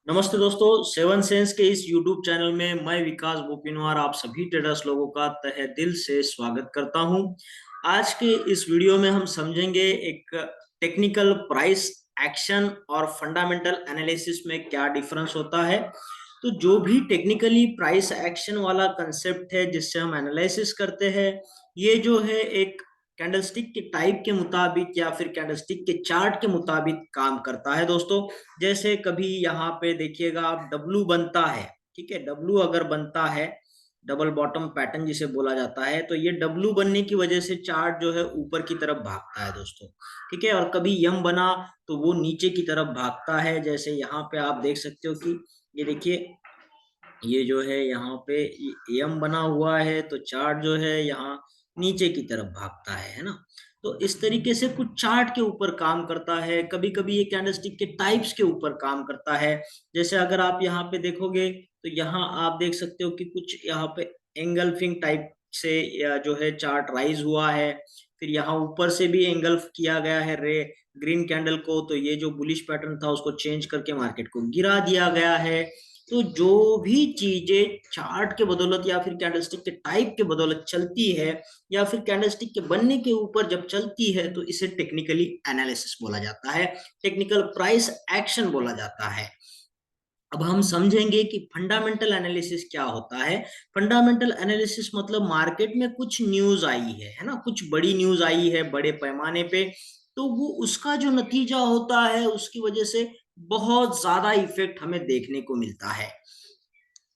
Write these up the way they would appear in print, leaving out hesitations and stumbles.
नमस्ते दोस्तों, seven sense के इस यूट्यूब चैनल में मैं विकास गोपीनवार आप सभी ट्रेडर्स लोगों का तहे दिल से स्वागत करता हूं। आज के इस वीडियो में हम समझेंगे एक टेक्निकल प्राइस एक्शन और फंडामेंटल एनालिसिस में क्या डिफरेंस होता है। तो जो भी टेक्निकली प्राइस एक्शन वाला कंसेप्ट है जिससे हम एनालिसिस करते हैं, ये जो है एक कैंडलस्टिक के टाइप के मुताबिक या फिर कैंडलस्टिक के चार्ट के मुताबिक काम करता है दोस्तों। जैसे कभी यहाँ पे देखिएगा आप डब्लू बनता है, ठीक है। डब्लू अगर बनता है, डबल बॉटम पैटर्न जिसे बोला जाता है, तो ये डब्लू बनने की वजह से चार्ट जो है ऊपर की तरफ भागता है दोस्तों, ठीक है। और कभी यम बना तो वो नीचे की तरफ भागता है। जैसे यहाँ पे आप देख सकते हो कि ये देखिए, ये जो है यहाँ पे एम बना हुआ है तो चार्ट जो है यहाँ नीचे की तरफ भागता है ना। तो इस तरीके से कुछ चार्ट के ऊपर काम करता है, कभी कभी ये कैंडलस्टिक के टाइप्स के ऊपर काम करता है। जैसे अगर आप यहाँ पे देखोगे तो यहाँ आप देख सकते हो कि कुछ यहाँ पे एंगल्फिंग टाइप से या जो है चार्ट राइज हुआ है। फिर यहाँ ऊपर से भी एंगल्फ किया गया है रे ग्रीन कैंडल को, तो ये जो बुलिश पैटर्न था उसको चेंज करके मार्केट को गिरा दिया गया है। तो जो भी चीजें चार्ट के बदौलत या फिर कैंडलस्टिक के टाइप के बदौलत चलती है या फिर कैंडलस्टिक के बनने के ऊपर जब चलती है, तो इसे टेक्निकली एनालिसिस बोला जाता है, टेक्निकल प्राइस एक्शन बोला जाता है। अब हम समझेंगे कि फंडामेंटल एनालिसिस क्या होता है। फंडामेंटल एनालिसिस मतलब मार्केट में कुछ न्यूज आई है ना, कुछ बड़ी न्यूज आई है बड़े पैमाने पे, तो वो उसका जो नतीजा होता है उसकी वजह से बहुत ज्यादा इफेक्ट हमें देखने को मिलता है।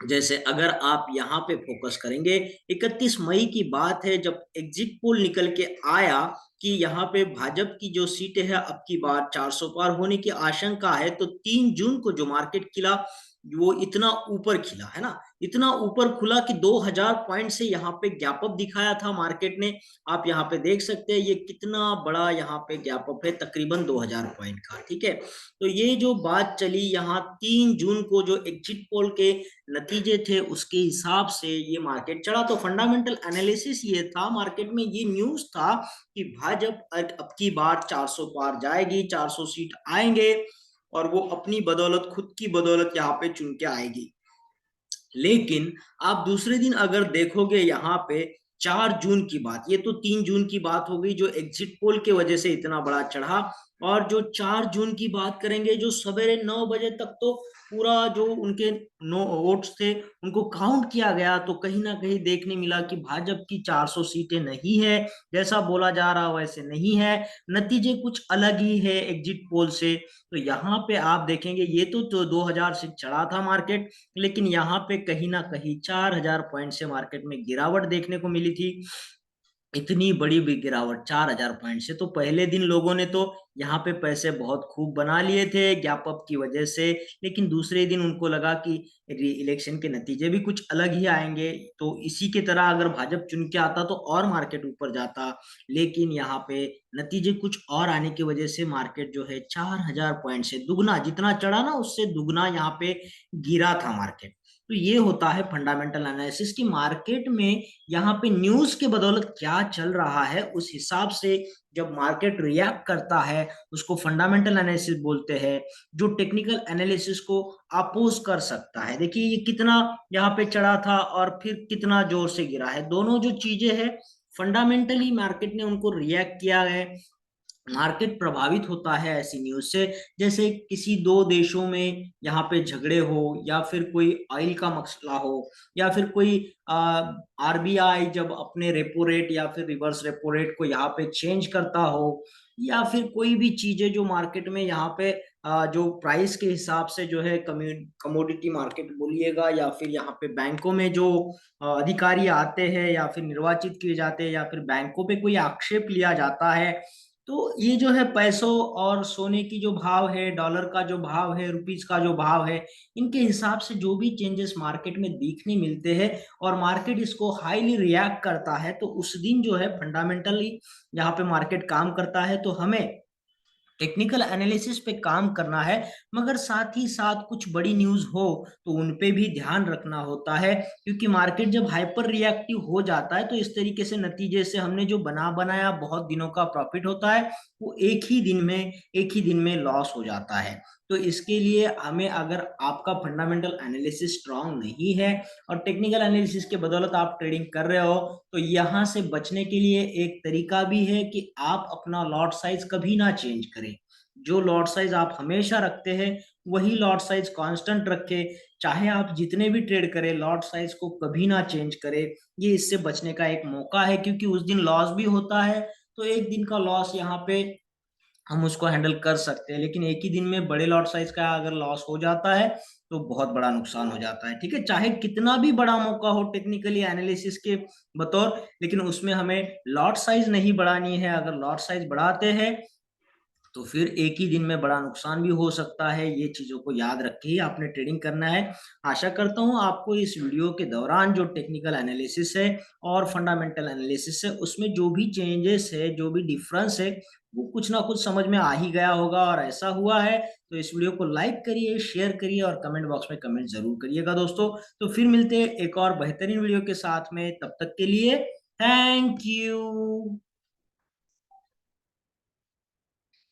जैसे अगर आप यहाँ पे फोकस करेंगे, 31 मई की बात है जब एग्जिट पोल निकल के आया कि यहाँ पे भाजपा की जो सीटें है अब की बार 400 पार होने की आशंका है, तो 3 जून को जो मार्केट खिला वो इतना ऊपर खिला है ना, इतना ऊपर खुला कि 2000 पॉइंट से यहाँ पे गैप अप दिखाया था मार्केट ने। आप यहाँ पे देख सकते हैं ये कितना बड़ा यहाँ पे गैप अप है, तकरीबन 2000 पॉइंट का, ठीक है। तो ये जो बात चली यहाँ 3 जून को जो एग्जिट पोल के नतीजे थे उसके हिसाब से ये मार्केट चढ़ा। तो फंडामेंटल एनालिसिस ये था, मार्केट में ये न्यूज था कि भाजपा अब की बार 400 पार जाएगी, 400 सीट आएंगे और वो अपनी बदौलत, खुद की बदौलत यहाँ पे चुन के आएगी। लेकिन आप दूसरे दिन अगर देखोगे यहाँ पे 4 जून की बात, ये तो 3 जून की बात हो गई जो एग्जिट पोल के वजह से इतना बड़ा चढ़ा। और जो 4 जून की बात करेंगे, जो सवेरे 9 बजे तक तो पूरा जो उनके नो वोट्स थे उनको काउंट किया गया, तो कहीं ना कहीं देखने मिला कि भाजपा की 400 सीटें नहीं है, जैसा बोला जा रहा वैसे नहीं है, नतीजे कुछ अलग ही है एग्जिट पोल से। तो यहाँ पे आप देखेंगे ये तो 2000 से चढ़ा था मार्केट, लेकिन यहाँ पे कहीं ना कहीं 4000 पॉइंट से मार्केट में गिरावट देखने को मिली थी। इतनी बड़ी भी गिरावट 4000 पॉइंट से, तो पहले दिन लोगों ने तो यहाँ पे पैसे बहुत खूब बना लिए थे गैप अप की वजह से। लेकिन दूसरे दिन उनको लगा कि इलेक्शन के नतीजे भी कुछ अलग ही आएंगे, तो इसी के तरह अगर भाजपा चुन के आता तो और मार्केट ऊपर जाता। लेकिन यहाँ पे नतीजे कुछ और आने की वजह से मार्केट जो है 4000 पॉइंट से दुगना, जितना चढ़ा ना उससे दुगना यहाँ पे गिरा था मार्केट। तो ये होता है फंडामेंटल एनालिसिस की मार्केट में यहाँ पे न्यूज के बदौलत क्या चल रहा है उस हिसाब से जब मार्केट रिएक्ट करता है उसको फंडामेंटल एनालिसिस बोलते हैं, जो टेक्निकल एनालिसिस को अपोज कर सकता है। देखिए ये कितना यहाँ पे चढ़ा था और फिर कितना जोर से गिरा है, दोनों जो चीजें हैं फंडामेंटली मार्केट ने उनको रिएक्ट किया है। मार्केट प्रभावित होता है ऐसी न्यूज से, जैसे किसी दो देशों में यहाँ पे झगड़े हो या फिर कोई ऑयल का मसला हो या फिर कोई आरबीआई जब अपने रेपो रेट या फिर रिवर्स रेपो रेट को यहाँ पे चेंज करता हो, या फिर कोई भी चीजें जो मार्केट में यहाँ पे जो प्राइस के हिसाब से जो है कमोडिटी मार्केट बोलिएगा, या फिर यहाँ पे बैंकों में जो अधिकारी आते हैं या फिर निर्वाचित किए जाते हैं या फिर बैंकों पे कोई आक्षेप लिया जाता है, तो ये जो है पैसों और सोने की जो भाव है, डॉलर का जो भाव है, रुपीज का जो भाव है, इनके हिसाब से जो भी चेंजेस मार्केट में देखने मिलते हैं और मार्केट इसको हाईली रिएक्ट करता है, तो उस दिन जो है फंडामेंटली यहाँ पे मार्केट काम करता है। तो हमें टेक्निकल एनालिसिस पे काम करना है, मगर साथ ही साथ कुछ बड़ी न्यूज हो तो उन पे भी ध्यान रखना होता है, क्योंकि मार्केट जब हाइपर रिएक्टिव हो जाता है तो इस तरीके से नतीजे से हमने जो बना बनाया बहुत दिनों का प्रॉफिट होता है वो एक ही दिन में लॉस हो जाता है। तो इसके लिए हमें, अगर आपका फंडामेंटल एनालिसिस स्ट्रांग नहीं है और टेक्निकल एनालिसिस के बदौलत आप ट्रेडिंग कर रहे हो, तो यहाँ से बचने के लिए एक तरीका भी है कि आप अपना लॉट साइज कभी ना चेंज करें। जो लॉट साइज आप हमेशा रखते हैं वही लॉट साइज कांस्टेंट रखें। चाहे आप जितने भी ट्रेड करें, लॉट साइज को कभी ना चेंज करें। ये इससे बचने का एक मौका है, क्योंकि उस दिन लॉस भी होता है, तो एक दिन का लॉस यहाँ पे हम उसको हैंडल कर सकते हैं। लेकिन एक ही दिन में बड़े लॉट साइज का अगर लॉस हो जाता है तो बहुत बड़ा नुकसान हो जाता है। ठीक है, चाहे कितना भी बड़ा मौका हो टेक्निकली एनालिसिस के बतौर, लेकिन उसमें हमें लॉट साइज नहीं बढ़ानी है। अगर लॉट साइज बढ़ाते हैं तो फिर एक ही दिन में बड़ा नुकसान भी हो सकता है। ये चीजों को याद रख के ही आपने ट्रेडिंग करना है। आशा करता हूं आपको इस वीडियो के दौरान जो टेक्निकल एनालिसिस है और फंडामेंटल एनालिसिस है, उसमें जो भी चेंजेस है, जो भी डिफरेंस है, वो कुछ ना कुछ समझ में आ ही गया होगा। और ऐसा हुआ है तो इस वीडियो को लाइक करिए, शेयर करिए और कमेंट बॉक्स में कमेंट जरूर करिएगा दोस्तों। तो फिर मिलते हैं एक और बेहतरीन वीडियो के साथ में, तब तक के लिए थैंक यू।